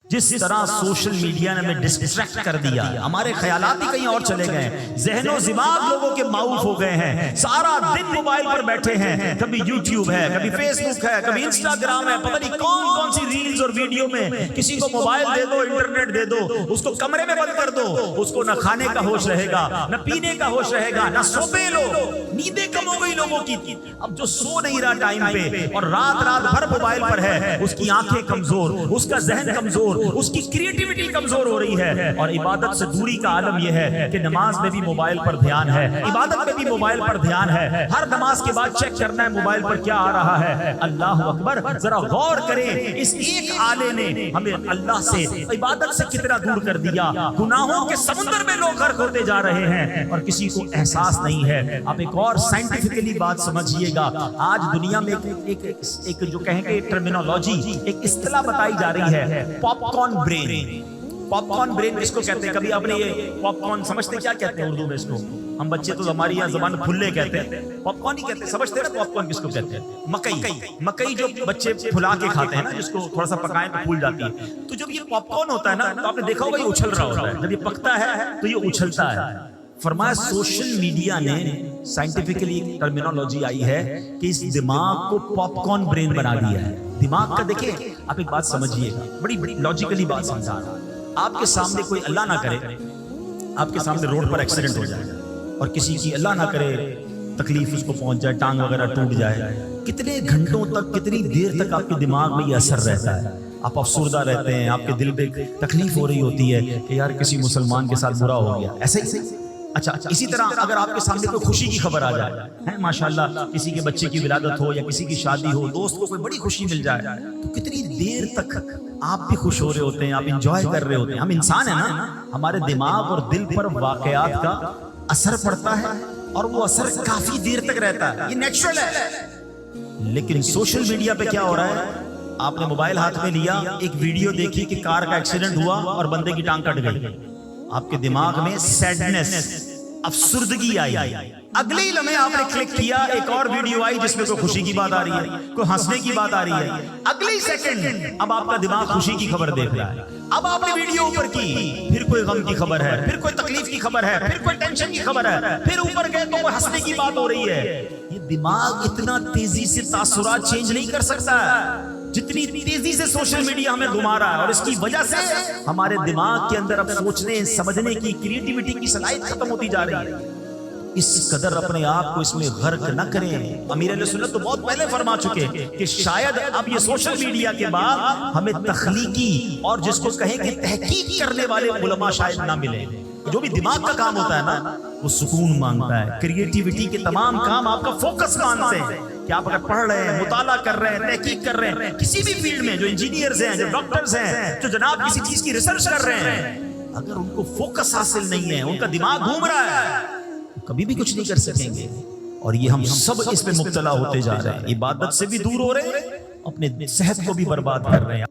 جس طرح social media نے ہمیں ڈسٹریکٹ کر دیا، ہمارے خیالات ہی کہیں اور چلے گئے، ذہن و دماغ لوگوں کے معاف ہو گئے ہیں، سارا دن موبائل پر بیٹھے ہیں، کبھی یوٹیوب ہے، کبھی فیس بک ہے، کبھی انسٹاگرام ہے، پتہ نہیں کون کون سی ریلز اور ویڈیو میں۔ کسی کو موبائل دے دو، انٹرنیٹ دے دو، اس کو کمرے میں بند کر دو، اس کو نہ کھانے کا ہوش رہے گا، نہ پینے کا ہوش رہے گا، نہ سوتے لوگ، نیندیں کم ہو گئی لوگوں کی۔ اب جو سو نہیں رہا ٹائم پہ اور رات بھر موبائل پر ہے، اس کی آنکھیں کمزور، اس کا ذہن کمزور، اس کی کریٹیوٹی کمزور ہو رہی ہے، اور عبادت سے دوری کا عالم یہ ہے کہ نماز میں بھی موبائل پر دھیان ہے، عبادت میں بھی موبائل پر دھیان ہے، ہر نماز کے بعد چیک کرنا ہے موبائل پر کیا آ رہا ہے۔ اللہ اکبر، ذرا غور کریں، اس ایک آلے نے ہمیں اللہ سے، عبادت سے کتنا دور کر دیا۔ گناہوں کے سمندر میں لوگ غرق ہوتے جا رہے ہیں اور کسی کو احساس نہیں ہے۔ آپ ایک اور سائنٹیفکلی بات سمجھیے گا، آج دنیا میں ایک جو کہیں گے ٹرمینالوجی، ایک اصطلاح بتائی جا رہی ہے، پاپ کارن برین۔ پاپ کارن برین کس کو کہتے ہیں؟ کبھی آپ نے یہ پاپ کارن سمجھتے کیا کہتے ہیں اردو میں اس کو؟ ہم بچے تو ہماری یہاں زبان پھلے کہتے ہیں، پاپ کارن ہی کہتے ہیں، سمجھتے ہیں نا پاپ کارن کس کو کہتے ہیں؟ مکئی جو بچے پھلا کے کھاتے ہیں نا، جس کو تھوڑا سا پکائیں تو پھول جاتی ہے، تو جب یہ پاپ کارن ہوتا ہے نا تو آپ نے دیکھا ہوگا یہ اچھل رہا ہوتا ہے، جب یہ پکتا ہے تو یہ اچھلتا ہے۔ فرمایا سوشل میڈیا نے، سائنٹیفکلی ٹرمینالوجی آئی ہے کہ اس دماغ کو پاپ کارن برین بنا دیا ہے۔ دماغ کا دیکھیں، آپ ایک بات سمجھیے گا، بڑی لاجیکلی بات سمجھا رہا ہوں۔ آپ کے سامنے کوئی اللہ نہ کرے، آپ کے سامنے روڈ پر ایکسیڈنٹ ہو جائے اور کسی کی اللہ نہ کرے تکلیف اس کو پہنچ جائے، ٹانگ وغیرہ ٹوٹ جائے، کتنے گھنٹوں تک، کتنی دیر تک آپ کے دماغ میں یہ اثر رہتا ہے؟ آپ افسردہ رہتے ہیں، آپ کے دل پہ تکلیف ہو رہی ہوتی ہے کہ یار کسی مسلمان کے ساتھ برا ہو گیا، ایسے ہی۔ اچھا، اسی طرح اگر آپ کے سامنے کوئی خوشی کی خبر آ جائے، ماشاءاللہ کسی کے بچے کی ولادت ہو یا کسی کی شادی ہو، دوست کو کوئی بڑی خوشی مل جائے، تو کتنی دیر تک آپ بھی خوش ہو رہے ہوتے ہیں، آپ انجوائے کر رہے ہوتے ہیں۔ ہم انسان ہیں نا، ہمارے دماغ اور دل پر واقعات کا اثر پڑتا ہے اور وہ اثر کافی دیر تک رہتا ہے، یہ نیچرل ہے۔ لیکن سوشل میڈیا پہ کیا ہو رہا ہے؟ آپ نے موبائل ہاتھ میں لیا، ایک ویڈیو دیکھی کہ کار کا ایکسیڈنٹ ہوا اور بندے کی ٹانگ کٹ گئی، آپ کے دماغ میں سیڈنس، افسردگی آئی، اگلے ہی لمحے آپ نے کلک کیا، ایک اور ویڈیو آئی جس میں کوئی خوشی کی بات آ رہی ہے، کوئی ہنسنے کی بات آ رہی ہے، اگلے ہی سیکنڈ اب آپ کا دماغ خوشی کی خبر دیکھ رہا ہے۔ اب آپ نے ویڈیو اوپر کی، پھر کوئی غم کی خبر ہے، پھر کوئی تکلیف کی خبر ہے، پھر کوئی ٹینشن کی خبر ہے، پھر اوپر گئے تو کوئی ہنسنے کی بات ہو رہی ہے۔ یہ دماغ اتنا تیزی سے تاثرات چینج نہیں کر سکتا جتنی تیزی سے سوشل میڈیا ہمیں گھما رہا ہے، اور اس کی وجہ سے ہمارے دماغ کے اندر اب سوچنے سمجھنے کی، کریٹیوٹی کی صلاحیت ختم ہوتی جا رہی ہے۔ اس قدر اپنے آپ کو اس میں غرق نہ کریں۔ امیر اہل سنت تو بہت پہلے فرما چکے کہ شاید اب یہ سوشل میڈیا کے بعد ہمیں تخلیقی اور جس کو کہیں کہ تحقیق کرنے والے علماء شاید نہ ملیں۔ جو بھی دماغ کا کام ہوتا ہے نا، وہ سکون مانگتا ہے، کریٹیوٹی کے تمام کام آپ کا فوکس مانگتے ہیں کہ آپ اگر پڑھ رہے ہیں، مطالعہ کر رہے ہیں، تحقیق کر رہے ہیں، کسی بھی فیلڈ میں، جو انجینئرز ہیں، جو ڈاکٹرز ہیں، جو جناب کسی چیز کی ریسرچ کر رہے ہیں، اگر ان کو فوکس حاصل نہیں ہے، ان کا دماغ گھوم رہا ہے، کبھی بھی کچھ نہیں کر سکیں گے۔ اور یہ ہم سب اس میں مبتلا ہوتے جا رہے ہیں، عبادت سے بھی دور ہو رہے ہیں، اپنے صحت کو بھی برباد کر رہے ہیں۔